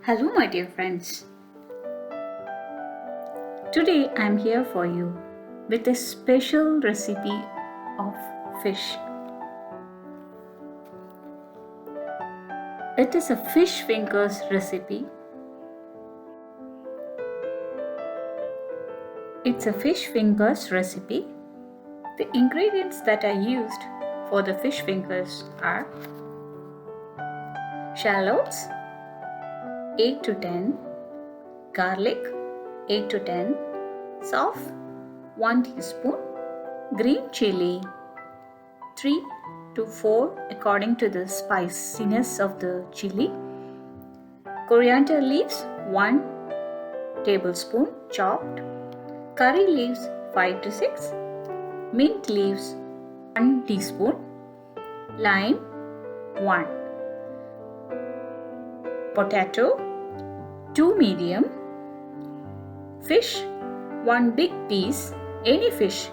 Hello, my dear friends. Today I am here for you with a special recipe of fish. It is a fish fingers recipe. It's a fish fingers recipe. The ingredients that are used for the fish fingers are shallots 8 to 10, garlic 8 to 10, salt 1 teaspoon, green chili 3 to 4 according to the spiciness of the chili, coriander leaves 1 tablespoon chopped, curry leaves 5 to 6, mint leaves 1 teaspoon, lime 1, potato 2 medium, fish 1 big piece, any fish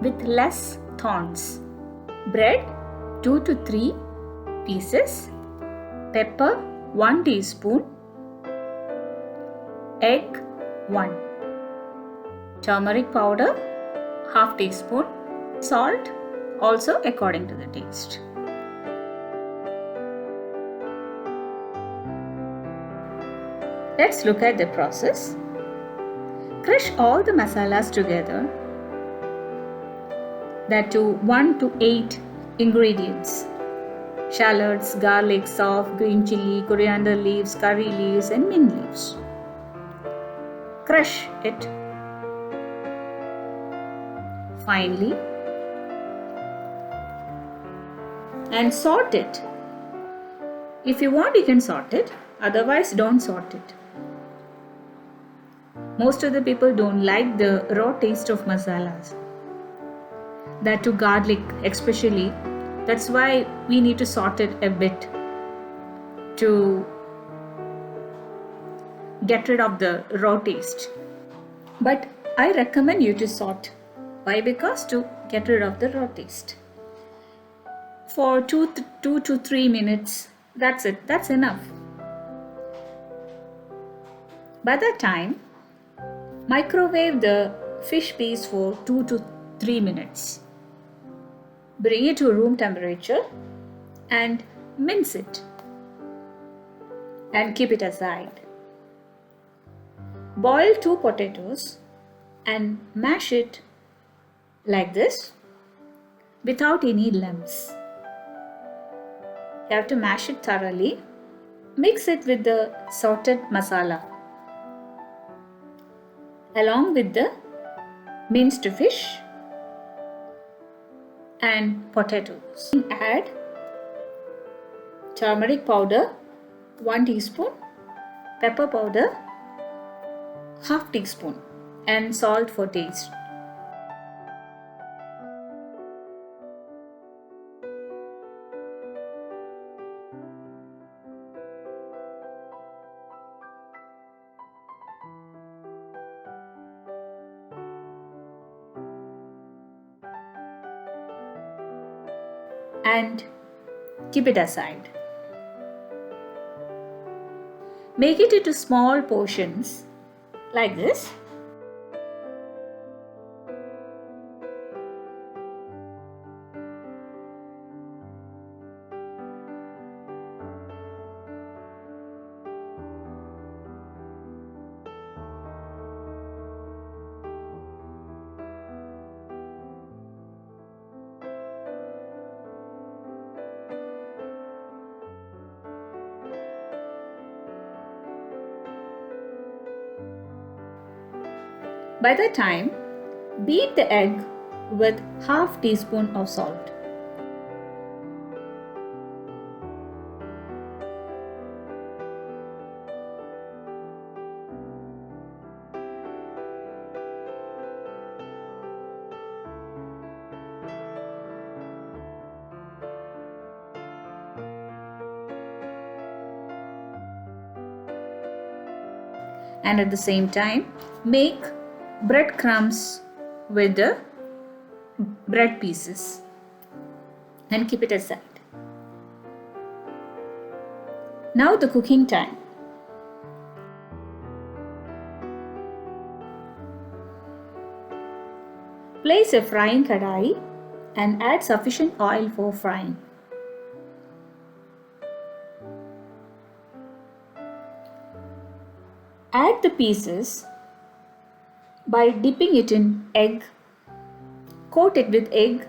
with less thorns, bread 2 to 3 pieces, pepper 1 teaspoon, egg 1, turmeric powder half teaspoon, salt also according to the taste. Let's look at the process. Crush all the masalas together, that too 1 to 8 ingredients: shallots, garlic, salt, green chili, coriander leaves, curry leaves and mint leaves. Crush it finely and sort it. If you want, you can sort it, otherwise don't sort it. Most of the people don't like the raw taste of masalas, that too garlic especially. That's why we need to sort it a bit to get rid of the raw taste. But I recommend you to sort. Why? Because to get rid of the raw taste. For 2 to 3 minutes, that's it. That's enough. By that time, microwave the fish piece for 2 to 3 minutes. Bring it to room temperature and mince it and keep it aside. Boil 2 potatoes and mash it like this without any lumps. You have to mash it thoroughly. Mix it with the sautéed masala along with the minced fish and potatoes. Add turmeric powder 1 teaspoon, pepper powder half teaspoon and salt for taste. And keep it aside. Make it into small portions like this. By that time, beat the egg with half teaspoon of salt. And at the same time, make breadcrumbs with the bread pieces and keep it aside. Now the cooking time. Place a frying kadai and add sufficient oil for frying. Add the pieces by dipping it in egg. Coat it with egg.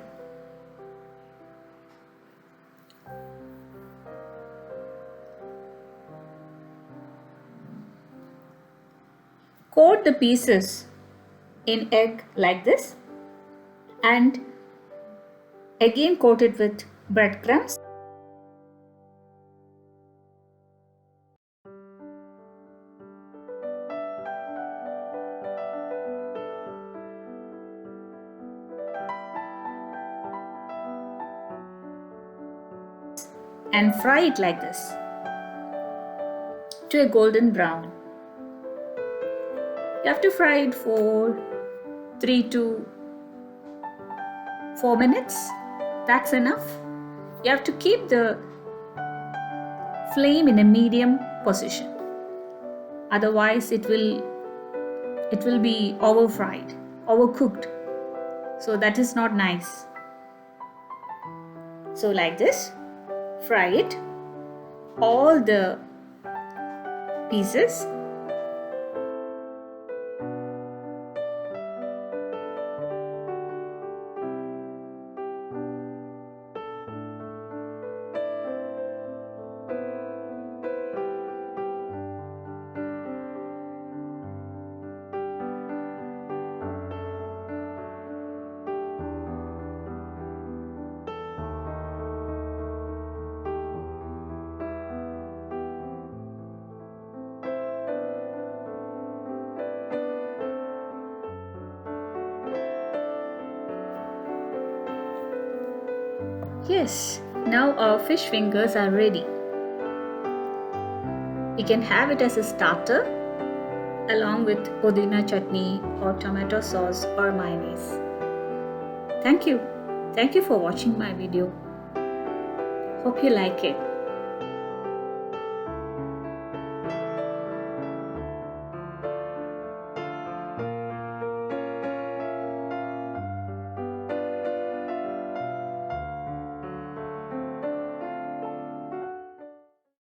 Coat the pieces in egg like this and again coat it with breadcrumbs. And fry it like this to a golden brown. You have to fry it for 3 to 4 minutes. That's enough. You have to keep the flame in a medium position. Otherwise it will be overfried, overcooked. So that is not nice. So like this, fry it, all the pieces. Yes, now our fish fingers are ready. You can have it as a starter along with pudina chutney or tomato sauce or mayonnaise. Thank you. Thank you for watching my video. Hope you like it.